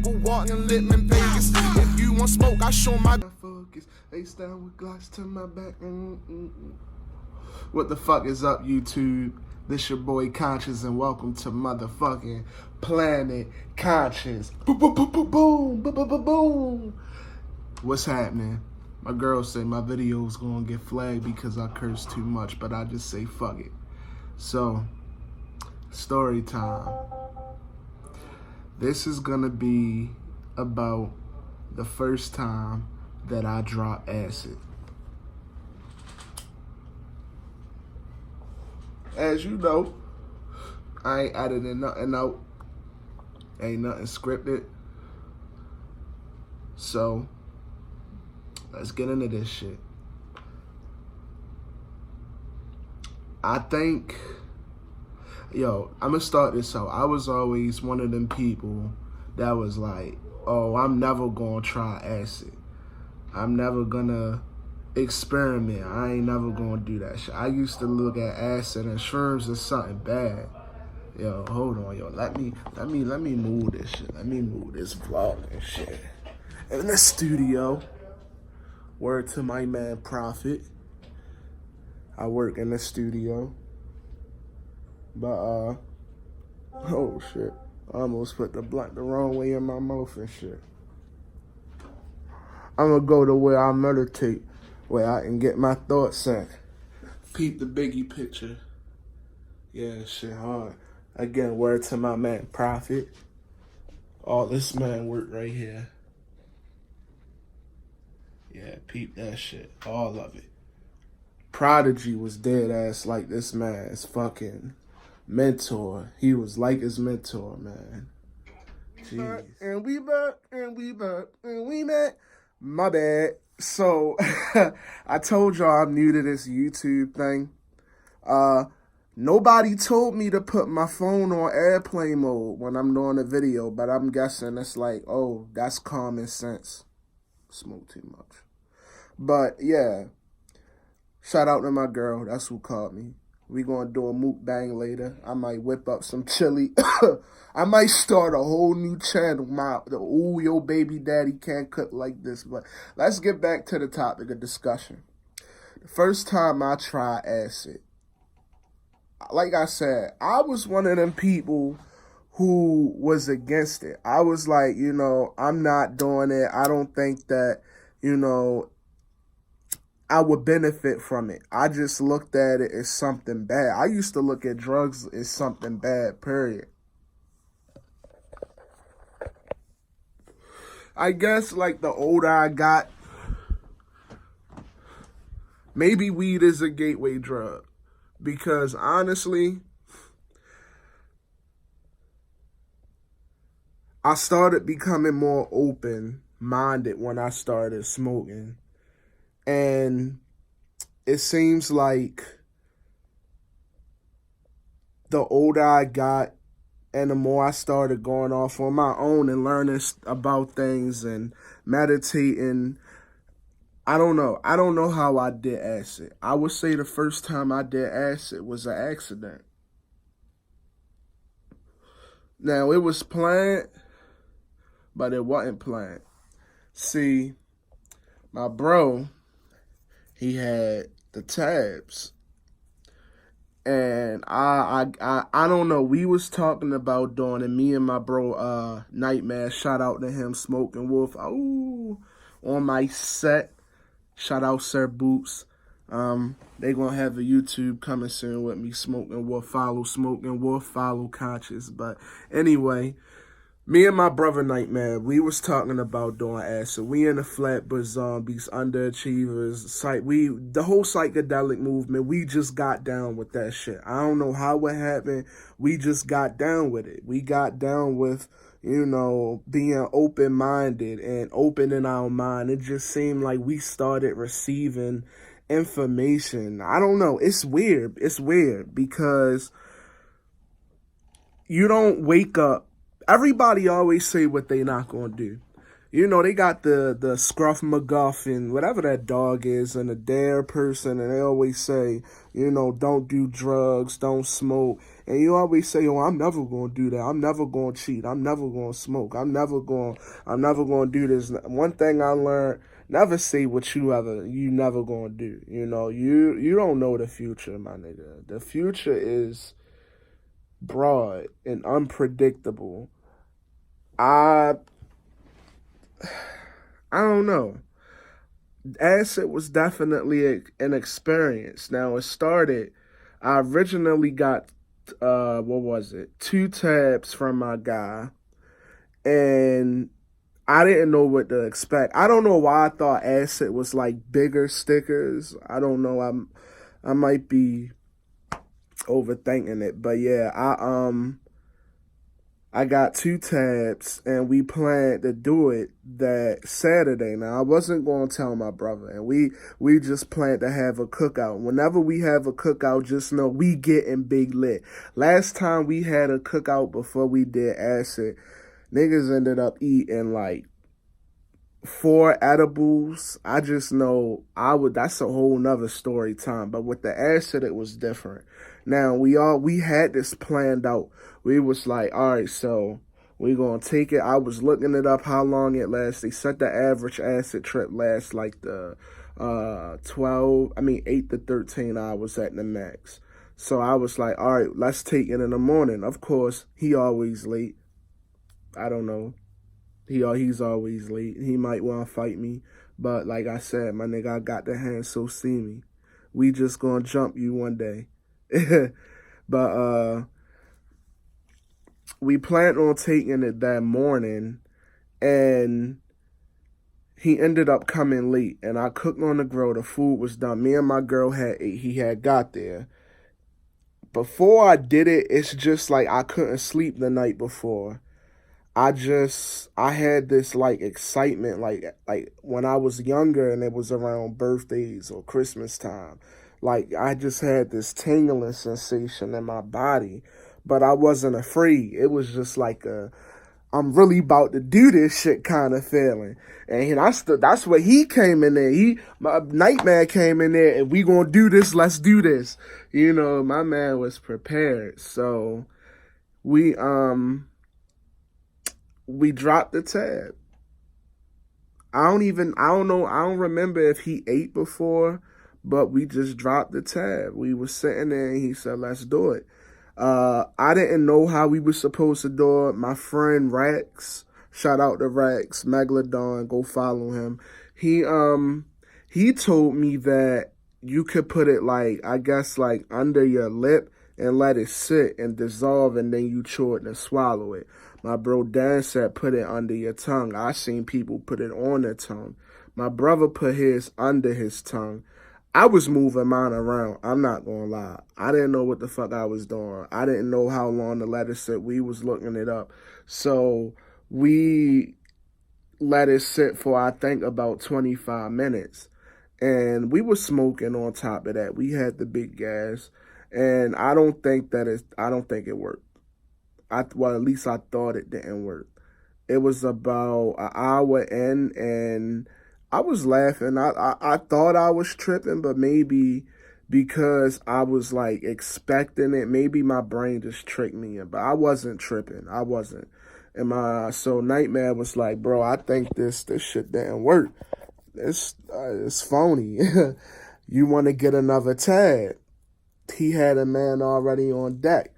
jungle, walking Littman, Vegas. If you want smoke, I show my focus. Face down with Glocks to my back. What the fuck is up, YouTube? This your boy Conscious, and welcome to motherfucking Planet Conscious. Boom, boom, boom, boom, boom, boom, boom, boom, boom. What's happening? My girl said my video's gonna get flagged because I curse too much, but I just say fuck it. So, story time. This is gonna be about the first time that I dropped acid. As you know, I ain't editing nothing out. Ain't nothing scripted. So, let's get into this shit. I think, I'm gonna start this out. I was always one of them people that was like, oh, I'm never gonna try acid. I'm never gonna experiment. I ain't never gonna do that shit. I used to look at acid and shrooms as something bad. Yo, hold on, yo. Let me move this shit. Let me move this vlog and shit. In the studio. Word to my man Prophet. I work in the studio. But oh shit. I almost put the blunt the wrong way in my mouth and shit. I'm gonna go to where I meditate, where I can get my thoughts at. Peep the Biggie picture. Yeah, shit hard. Again, word to my man Prophet. All this man work right here. Yeah, peep that shit. All of it. Prodigy was dead ass like this man's fucking mentor. He was like his mentor, man. Jeez. And we back, and we back, and we back. My bad. So, I told y'all I'm new to this YouTube thing. Nobody told me to put my phone on airplane mode when I'm doing a video, but I'm guessing it's like, oh, that's common sense. Smoke too much. But, yeah. Shout out to my girl. That's who called me. We gonna do a mukbang later. I might whip up some chili. I might start a whole new channel. Ooh, your baby daddy can't cook like this. But let's get back to the topic of discussion. The first time I tried acid, like I said, I was one of them people who was against it. I was like, I'm not doing it. I don't think that, I would benefit from it. I just looked at it as something bad. I used to look at drugs as something bad, period. I guess, like, the older I got, maybe weed is a gateway drug. Because, honestly, I started becoming more open-minded when I started smoking. And it seems like the older I got and the more I started going off on my own and learning about things and meditating, I don't know. I don't know how I did acid. I would say the first time I did acid was an accident. Now, it was planned, but it wasn't planned. See, my bro, he had the tabs, and I don't know. We was talking about doing it. Me and my bro, Nightmare. Shout out to him, Smoking Wolf. Ooh, on my set. Shout out Sir Boots. They gonna have a YouTube coming soon with me. Smoking Wolf. Follow Smoking Wolf. Follow Conscious. But anyway. Me and my brother Nightmare, we was talking about doing acid. We in the Flatbush Zombies, Underachievers, the whole psychedelic movement, we just got down with that shit. I don't know how it happened. We just got down with it. We got down with, being open-minded and opening our mind. It just seemed like we started receiving information. I don't know. It's weird. It's weird because you don't wake up. Everybody always say what they not gonna do. They got the Scruff McGuffin, whatever that dog is, and the dare person, and they always say, don't do drugs, don't smoke. And you always say, "Oh, I'm never gonna do that. I'm never gonna cheat. I'm never gonna smoke. I'm never gonna do this." One thing I learned: never say what you never gonna do. You know, you don't know the future, my nigga. The future is broad and unpredictable. I I don't know. Acid was definitely an experience. Now it started. I originally got what was it? 2 tabs from my guy, and I didn't know what to expect. I don't know why I thought acid was like bigger stickers. I don't know. I might be overthinking it, but yeah, I got 2 tabs and we planned to do it that Saturday. Now I wasn't going to tell my brother, and we just planned to have a cookout. Whenever we have a cookout, just know we getting big lit. Last time we had a cookout before we did acid, niggas ended up eating like 4 edibles. I just know that's a whole nother story time. But with the acid, it was different. Now we had this planned out. We was like, all right, so we gonna take it. I was looking it up how long it lasts. They said the average acid trip lasts like the 8 to 13 hours at the max. So I was like, all right, let's take it in the morning. Of course, he always late. I don't know. He's always late. He might want to fight me. But like I said, my nigga, I got the hand so see me. We just gonna jump you one day. But we planned on taking it that morning, and he ended up coming late, and I cooked on the grill. The food was done. Me and my girl had ate. He had got there. Before I did it, it's just like I couldn't sleep the night before. I had this like excitement like when I was younger and it was around birthdays or Christmas time. Like I just had this tingling sensation in my body, but I wasn't afraid. It was just like I'm really about to do this shit kind of feeling. And that's what he came in there. My Nightmare came in there, and we gonna do this, let's do this. You know, my man was prepared. So we dropped the tab. I don't remember if he ate before, but we just dropped the tab. We were sitting there and he said, let's do it. I didn't know how we were supposed to do it. My friend Rex, shout out to Rex, Megalodon, go follow him. He told me that you could put it like, I guess like under your lip and let it sit and dissolve, and then you chew it and swallow it. My bro Dan said put it under your tongue. I seen people put it on their tongue. My brother put his under his tongue. I was moving mine around. I'm not gonna lie. I didn't know what the fuck I was doing. I didn't know how long the letter sit. We was looking it up. So we let it sit for I think about 25 minutes. And we were smoking on top of that. We had the big gas. And I don't think it worked. Well, at least I thought it didn't work. It was about an hour in, and I was laughing. I thought I was tripping, but maybe because I was like expecting it, maybe my brain just tricked me. But I wasn't tripping. I wasn't. And so Nightmare was like, bro, I think this shit didn't work. It's phony. You want to get another tab? He had a man already on deck.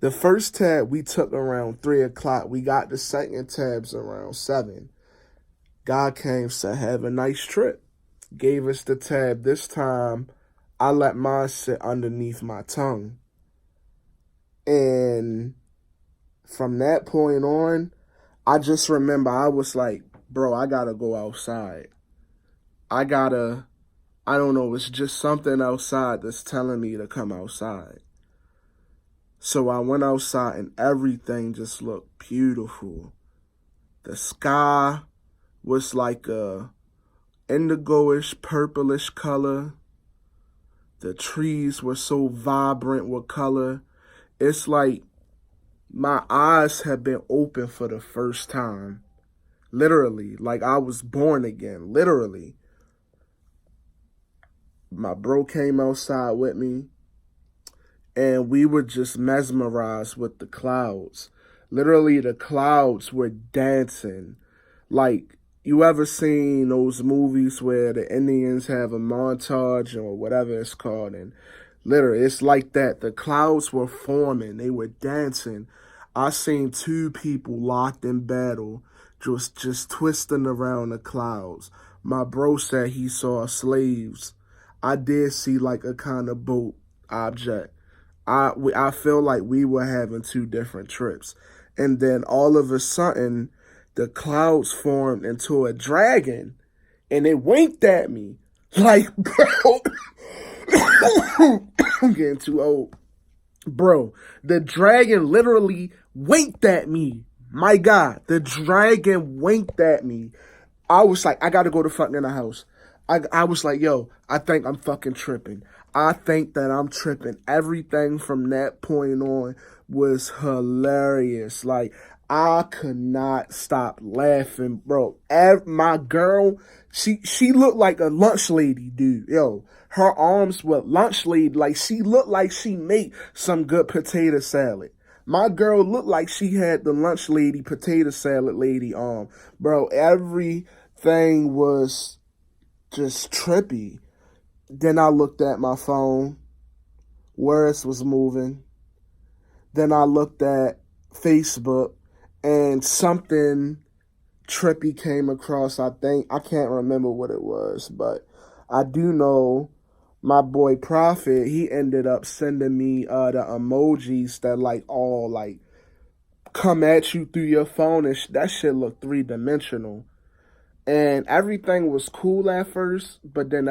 The first tab we took around 3 o'clock. We got the second tabs around 7. God came, said, have a nice trip. Gave us the tab. This time, I let mine sit underneath my tongue. And from that point on, I just remember I was like, bro, I gotta go outside. I don't know, it's just something outside that's telling me to come outside. So I went outside and everything just looked beautiful. The sky was like a indigo-ish, purplish color. The trees were so vibrant with color. It's like my eyes have been open for the first time. Literally, like I was born again, literally. My bro came outside with me. and we were just mesmerized with the clouds. Literally, the clouds were dancing. Like, you ever seen those movies where the Indians have a montage or whatever it's called? And literally, it's like that. The clouds were forming. They were dancing. I seen two people locked in battle, just twisting around the clouds. My bro said he saw slaves. I did see like a kind of boat object. I feel like we were having two different trips. And then all of a sudden, the clouds formed into a dragon, and it winked at me. Like, bro, I'm getting too old. Bro, the dragon literally winked at me. My God, the dragon winked at me. I was like, I gotta go to fucking the house. I was like, yo, I think I'm fucking tripping. I think that I'm tripping. Everything from that point on was hilarious. Like, I could not stop laughing, bro. My girl, she looked like a lunch lady, dude. Yo, her arms were lunch lady. Like, she looked like she made some good potato salad. My girl looked like she had the lunch lady, potato salad lady arm. Bro, everything was just trippy. Then I looked at my phone. Words was moving. Then I looked at Facebook, and something trippy came across. I can't remember what it was, but I do know my boy Prophet, he ended up sending me the emojis that like all like come at you through your phone, and that shit looked 3-dimensional. And everything was cool at first, but then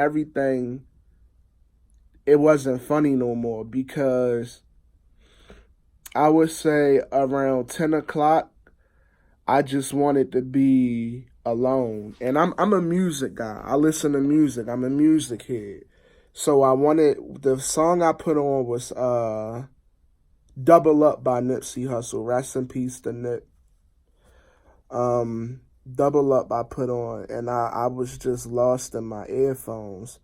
it wasn't funny no more, because I would say around 10 o'clock, I just wanted to be alone. And I'm a music guy. I listen to music. I'm a music head. So the song I put on was Double Up by Nipsey Hussle. Rest in peace to Nip. Double Up I put on, and I was just lost in my earphones.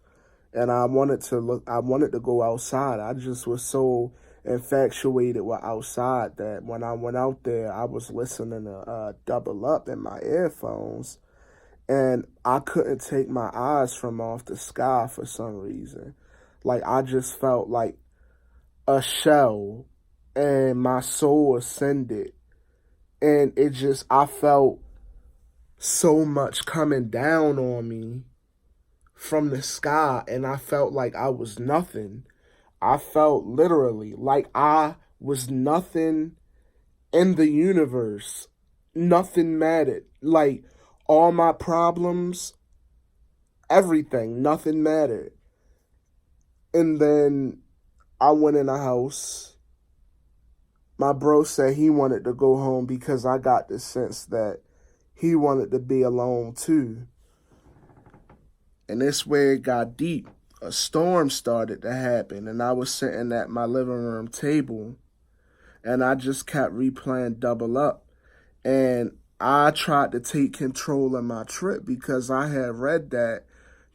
And I wanted to go outside. I just was so infatuated with outside that when I went out there, I was listening to Double Up in my earphones, and I couldn't take my eyes from off the sky for some reason. Like, I just felt like a shell, and my soul ascended, and I felt so much coming down on me from the sky, and I felt like I was nothing. I felt literally like I was nothing in the universe. Nothing mattered. Like, all my problems, everything, nothing mattered. And then I went in the house. My bro said he wanted to go home because I got the sense that he wanted to be alone too. And this where it got deep. A storm started to happen, and I was sitting at my living room table, and I just kept replaying Double Up. And I tried to take control of my trip, because I had read that,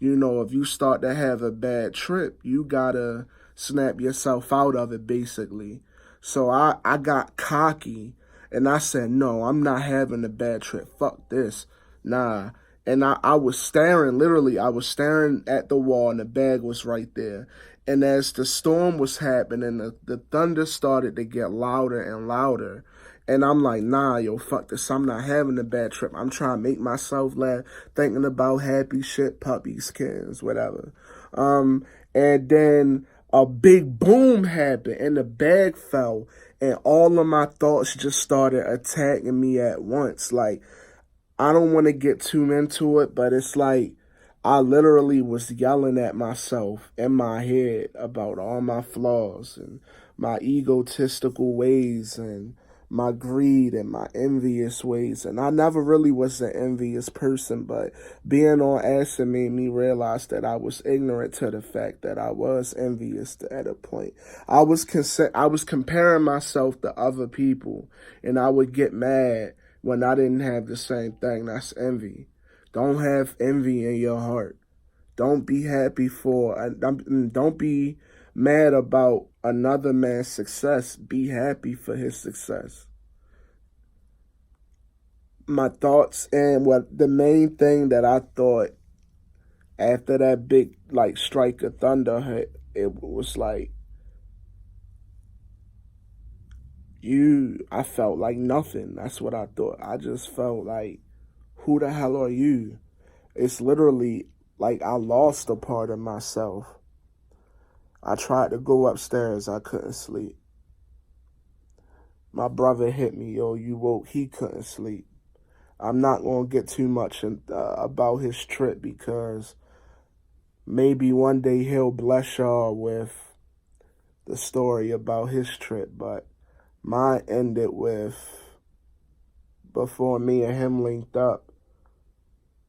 if you start to have a bad trip, you gotta snap yourself out of it, basically. So I got cocky, and I said, no, I'm not having a bad trip. Fuck this. Nah. And I was staring, literally, I was staring at the wall, and the bag was right there. And as the storm was happening, the thunder started to get louder and louder. And I'm like, nah, yo, fuck this. I'm not having a bad trip. I'm trying to make myself laugh, thinking about happy shit, puppies, kids, whatever. And then a big boom happened, and the bag fell, and all of my thoughts just started attacking me at once. Like, I don't want to get too into it, but it's like I literally was yelling at myself in my head about all my flaws and my egotistical ways and my greed and my envious ways. And I never really was an envious person, but being on acid made me realize that I was ignorant to the fact that I was envious at a point. I was comparing myself to other people, and I would get mad when I didn't have the same thing. That's envy. Don't have envy in your heart. Don't be happy don't be mad about another man's success, be happy for his success. My thoughts, and what the main thing that I thought after that big like strike of thunder hit, it was like, I felt like nothing. That's what I thought. I just felt like, who the hell are you? It's literally like I lost a part of myself. I tried to go upstairs. I couldn't sleep. My brother hit me, yo, you woke. He couldn't sleep. I'm not going to get too much about his trip, because maybe one day he'll bless y'all with the story about his trip. But mine ended with, before me and him linked up,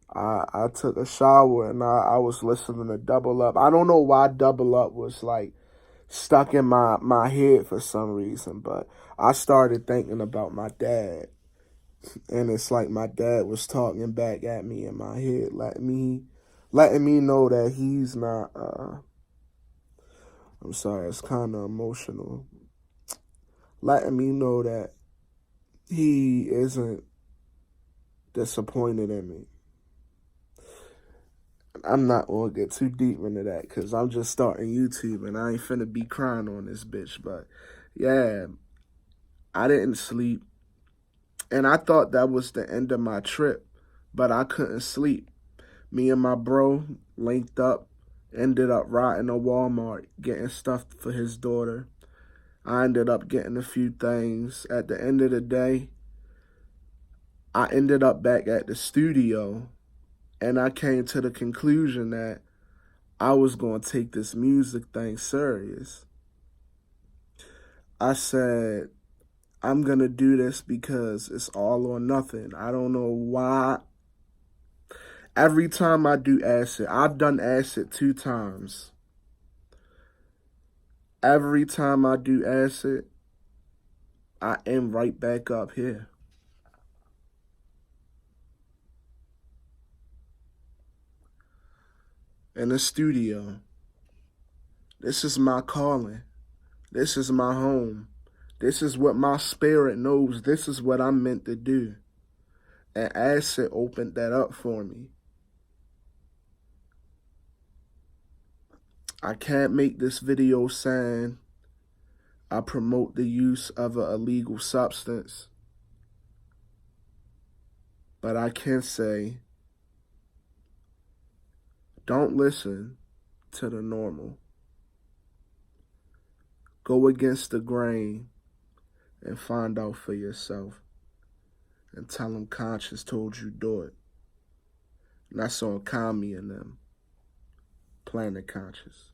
I took a shower and I was listening to Double Up. I don't know why Double Up was like stuck in my head for some reason, but I started thinking about my dad. And it's like my dad was talking back at me in my head, letting me know that he's not, I'm sorry, it's kind of emotional. Letting me know that he isn't disappointed in me. I'm not going to get too deep into that because I'm just starting YouTube and I ain't finna be crying on this bitch. But yeah, I didn't sleep. And I thought that was the end of my trip, but I couldn't sleep. Me and my bro linked up, ended up riding to Walmart, getting stuff for his daughter. I ended up getting a few things. At the end of the day, I ended up back at the studio, and I came to the conclusion that I was going to take this music thing serious. I said, I'm going to do this because it's all or nothing. I don't know why. Every time I do acid, I've done acid 2 times. Every time I do acid, I end right back up here. In the studio. This is my calling. This is my home. This is what my spirit knows. This is what I'm meant to do. And acid opened that up for me. I can't make this video saying I promote the use of an illegal substance. But I can say, don't listen to the normal. Go against the grain and find out for yourself. And tell them conscience told you do it. And that's on Kami and them. Planet Conscious.